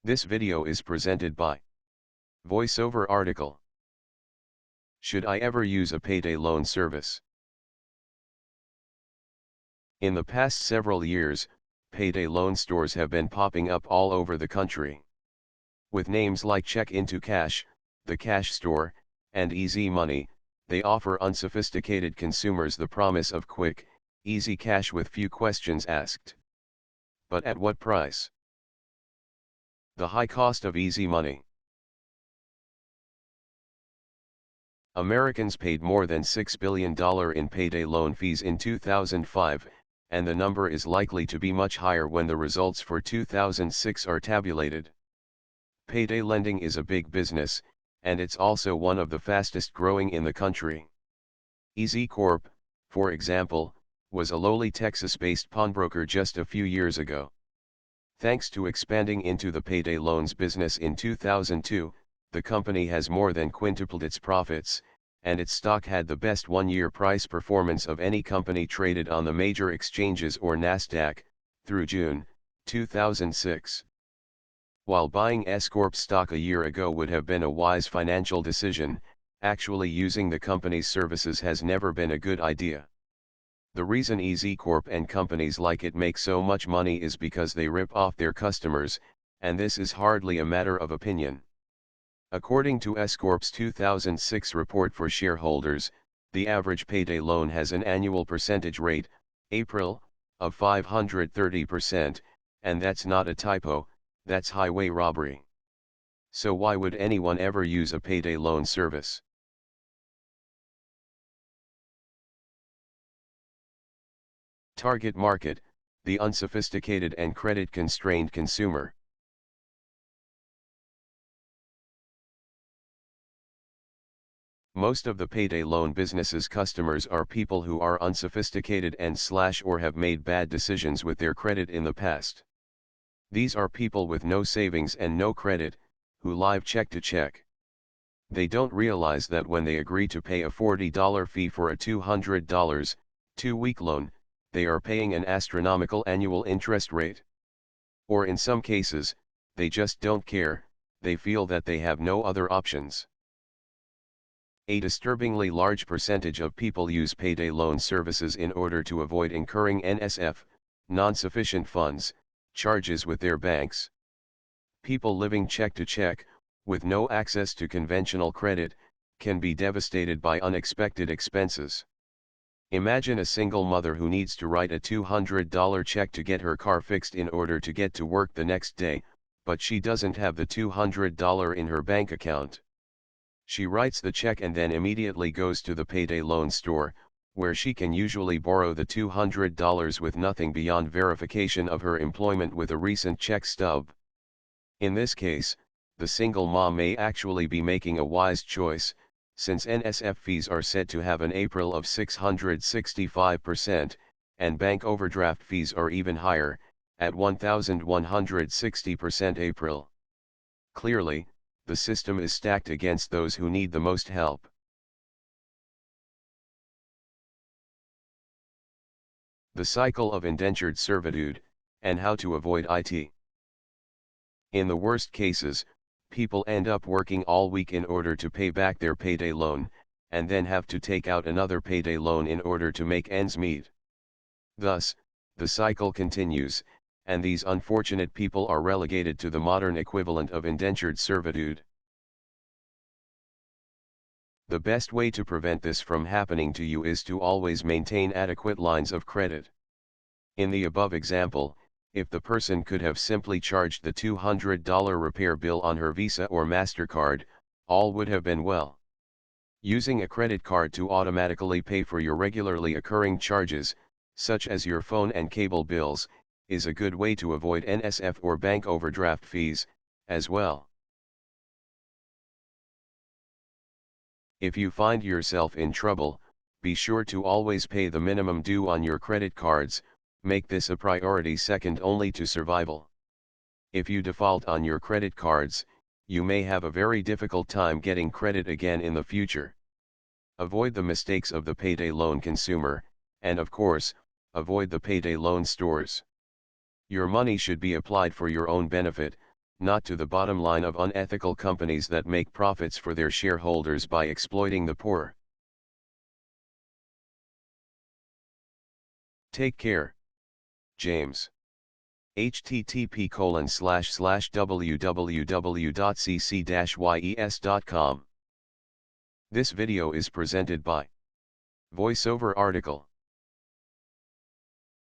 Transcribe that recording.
This video is presented by VoiceOver article. Should I ever use a payday loan service? In the past several years, payday loan stores have been popping up all over the country. With names like Check Into Cash, The Cash Store, and Easy Money, they offer unsophisticated consumers the promise of quick, easy cash with few questions asked. But at what price? The high cost of easy money. Americans paid more than $6 billion in payday loan fees in 2005, and the number is likely to be much higher when the results for 2006 are tabulated. Payday lending is a big business, and it's also one of the fastest growing in the country. Easy Corp, for example, was a lowly Texas-based pawnbroker just a few years ago. Thanks to expanding into the payday loans business in 2002, the company has more than quintupled its profits, and its stock had the best one-year price performance of any company traded on the major exchanges or Nasdaq, through June 2006. While buying S-Corp stock a year ago would have been a wise financial decision, actually using the company's services has never been a good idea. The reason Easy Corp and companies like it make so much money is because they rip off their customers, and this is hardly a matter of opinion. According to S-Corp's 2006 report for shareholders, the average payday loan has an annual percentage rate, April, of 530%, and that's not a typo, that's highway robbery. So why would anyone ever use a payday loan service? Target market, the unsophisticated and credit-constrained consumer. Most of the payday loan business's customers are people who are unsophisticated and/or have made bad decisions with their credit in the past. These are people with no savings and no credit, who live check to check. They don't realize that when they agree to pay a $40 fee for a $200, 2-week loan, they are paying an astronomical annual interest rate. Or in some cases, they just don't care, they feel that they have no other options. A disturbingly large percentage of people use payday loan services in order to avoid incurring NSF, non-sufficient funds, charges with their banks. People living check to check, with no access to conventional credit, can be devastated by unexpected expenses. Imagine a single mother who needs to write a $200 check to get her car fixed in order to get to work the next day, but she doesn't have the $200 in her bank account. She writes the check and then immediately goes to the payday loan store, where she can usually borrow the $200 with nothing beyond verification of her employment with a recent check stub. In this case, the single mom may actually be making a wise choice, since NSF fees are said to have an April of 665%, and bank overdraft fees are even higher, at 1,160% April. Clearly, the system is stacked against those who need the most help. The cycle of indentured servitude, and how to avoid it. In the worst cases, people end up working all week in order to pay back their payday loan, and then have to take out another payday loan in order to make ends meet. Thus, the cycle continues, and these unfortunate people are relegated to the modern equivalent of indentured servitude. The best way to prevent this from happening to you is to always maintain adequate lines of credit. In the above example, if the person could have simply charged the $200 repair bill on her Visa or MasterCard, all would have been well. Using a credit card to automatically pay for your regularly occurring charges, such as your phone and cable bills, is a good way to avoid NSF or bank overdraft fees, as well. If you find yourself in trouble, be sure to always pay the minimum due on your credit cards. Make this a priority second only to survival. If you default on your credit cards, you may have a very difficult time getting credit again in the future. Avoid the mistakes of the payday loan consumer, and of course, avoid the payday loan stores. Your money should be applied for your own benefit, not to the bottom line of unethical companies that make profits for their shareholders by exploiting the poor. Take care. James. http://www.cc-yes.com. This video is presented by VoiceOver article.